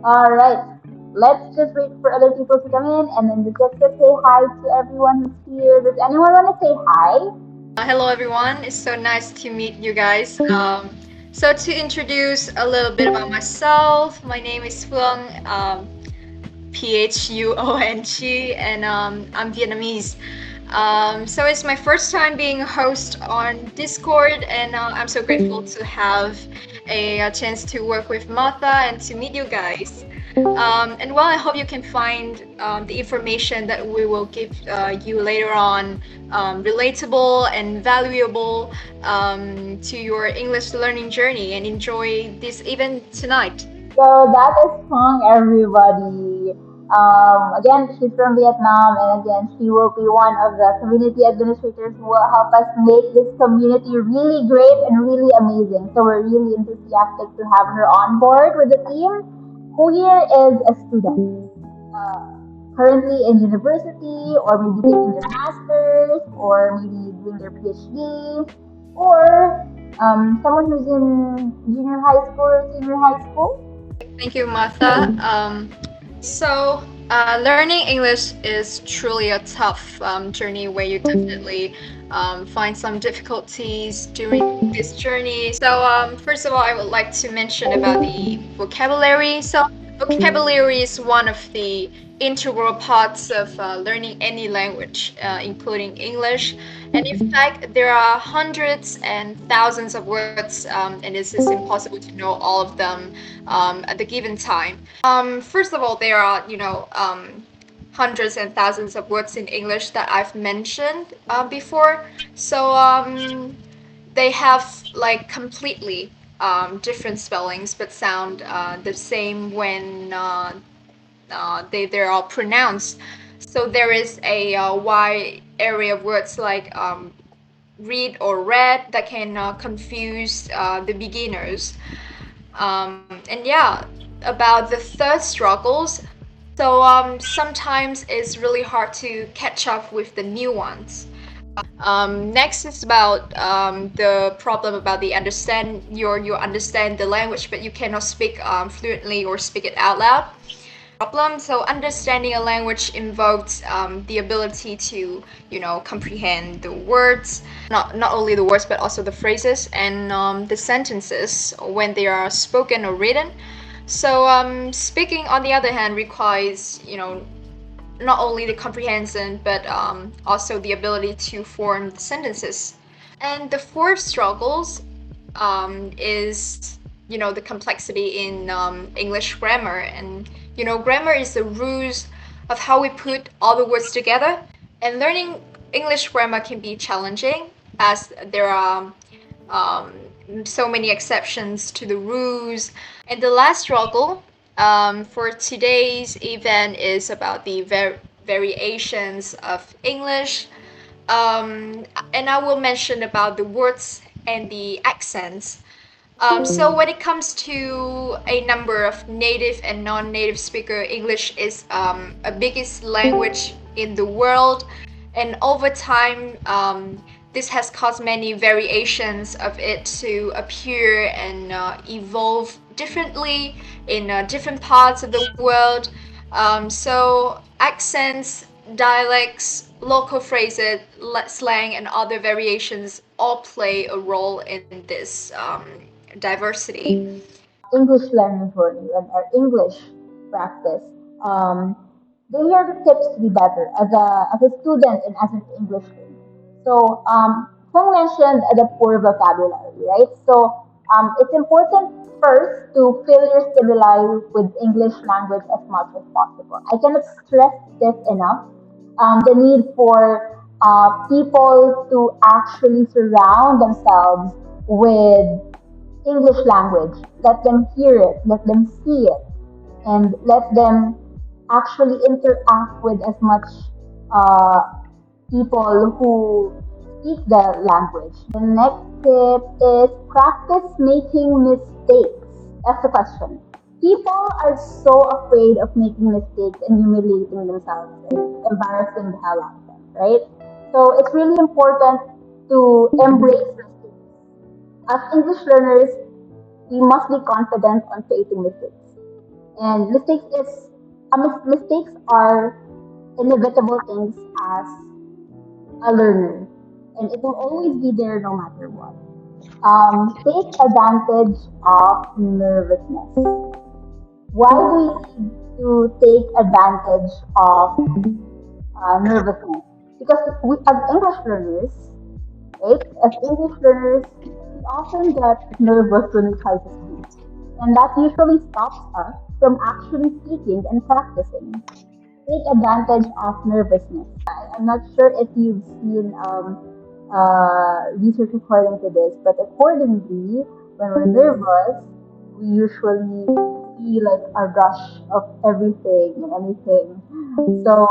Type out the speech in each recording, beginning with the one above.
All right. Let's just wait for other people to come in and then we just to say hi to everyone who's here. Does anyone want to say hi? Hello, everyone. It's so nice to meet you guys. So, to introduce a little bit about myself, my name is Phương, Phuong, and I'm Vietnamese. So, it's my first time being a host on Discord, and I'm so grateful to have a chance to work with Martha and to meet you guys. And well, I hope you can find the information that we will give you later on relatable and valuable to your English learning journey and enjoy this event tonight. So that is Pong, everybody. Again, she's from Vietnam, and again, she will be one of the community administrators who will help us make this community really great and really amazing. So we're really enthusiastic to have her on board with the team. Who here is a student? Currently in university, or maybe taking their masters, or maybe doing their PhD, or someone who's in junior high school or senior high school. Thank you, Martha. Learning English is truly a tough journey where you definitely find some difficulties during this journey. First of all, I would like to mention about the vocabulary. Vocabulary is one of the integral parts of learning any language, including English. And in fact, there are hundreds and thousands of words, and it's just impossible to know all of them at the given time. First of all, there are, hundreds and thousands of words in English that I've mentioned before. They have like completely different spellings but sound the same when they are pronounced. So there is a wide area of words like read or read that can confuse the beginners. And yeah, about the third struggles. Sometimes it's really hard to catch up with the new ones. Next is about the problem about the understand you understand the language but you cannot speak fluently or speak it out loud. Problem. So understanding a language invokes the ability to comprehend the words, not only the words but also the phrases and the sentences when they are spoken or written. Speaking on the other hand requires not only the comprehension but also the ability to form the sentences. And the fourth struggles is the complexity in English grammar. And grammar is the rules of how we put all the words together. And learning English grammar can be challenging as there are so many exceptions to the rules. And the last struggle for today's event is about the variations of English. And I will mention about the words and the accents. When it comes to a number of native and non-native speaker, English is a biggest language in the world, and over time, this has caused many variations of it to appear and evolve differently in different parts of the world. Accents, dialects, local phrases, slang, and other variations all play a role in this diversity. English learning journey and our English practice. They are the tips to be better as a student and as an English learner. So, Fung mentioned the poor vocabulary, right? So, it's important first to fill your stimuli with English language as much as possible. I cannot stress this enough. The need for people to actually surround themselves with English language. Let them hear it, let them see it, and let them actually interact with as much uh, people who speak the language. The next tip is practice making mistakes. That's the question. People are so afraid of making mistakes and humiliating themselves and embarrassing the hell out of them, right? So it's really important to embrace mistakes. As English learners, we must be confident on facing mistakes. And mistakes are inevitable things as a learner, and it will always be there no matter what. Take advantage of nervousness. Why do you need to take advantage of nervousness? Because we, as English learners, right, as English learners, we often get nervous when we try to speak, and that usually stops us from actually speaking and practicing. Take advantage of nervousness. I'm not sure if you've seen research according to this, but accordingly, when we're nervous, we usually feel like a rush of everything and anything. So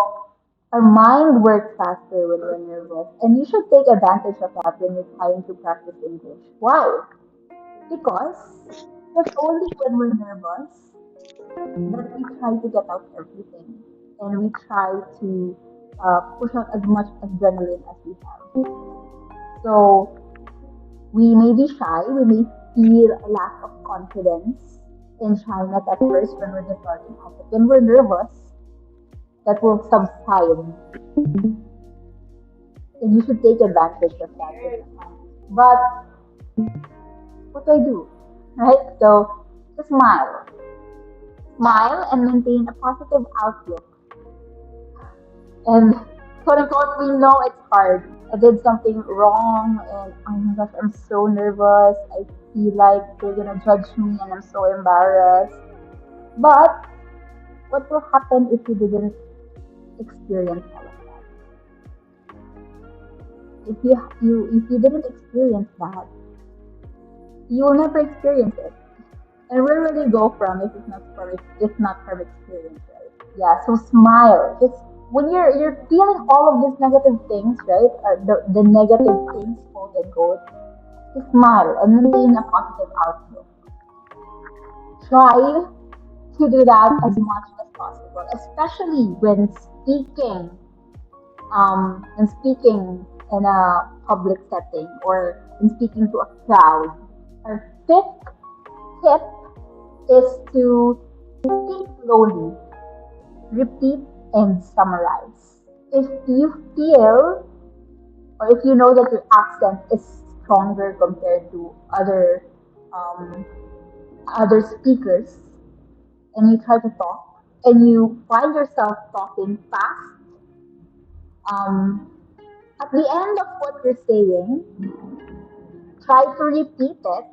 our mind works faster when we're nervous, and you should take advantage of that when you're trying to practice English. Why? Because it's only when we're nervous that we try to get out everything and we try to push out as much adrenaline as we have. So we may be shy, we may feel a lack of confidence in shyness at first when we're just starting out. But when we're nervous, that will subside and you should take advantage of that when you can. But what do I do? Right? So just smile. Smile and maintain a positive outlook. And quote unquote, we know it's hard. I did something wrong and oh my gosh, I'm so nervous. I feel like they're gonna judge me and I'm so embarrassed. But what will happen if you didn't experience all of that? If you didn't experience that, you will never experience it. And where will you go from if not from experience, right? Yeah, so smile. Just when you're feeling all of these negative things, right? The negative things, quote unquote, just smile and maintain a positive outlook. Try to do that as much as possible, especially when speaking in a public setting or in speaking to a crowd. Our fifth tip is to speak slowly, repeat, and summarize. If you feel or if you know that your accent is stronger compared to um, other speakers and you try to talk and you find yourself talking fast, um, at the end of what you're saying, try to repeat it,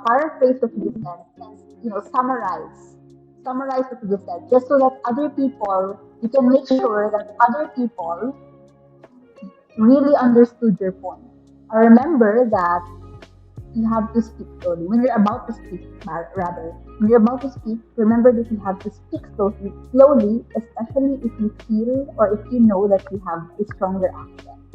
paraphrase what you just said, and summarize what you just said, just so that you can make sure that other people really understood your point. Remember that you have to speak slowly. When you're about to speak, rather, when you're about to speak, remember that you have to speak slowly, especially if you feel or if you know that you have a stronger accent.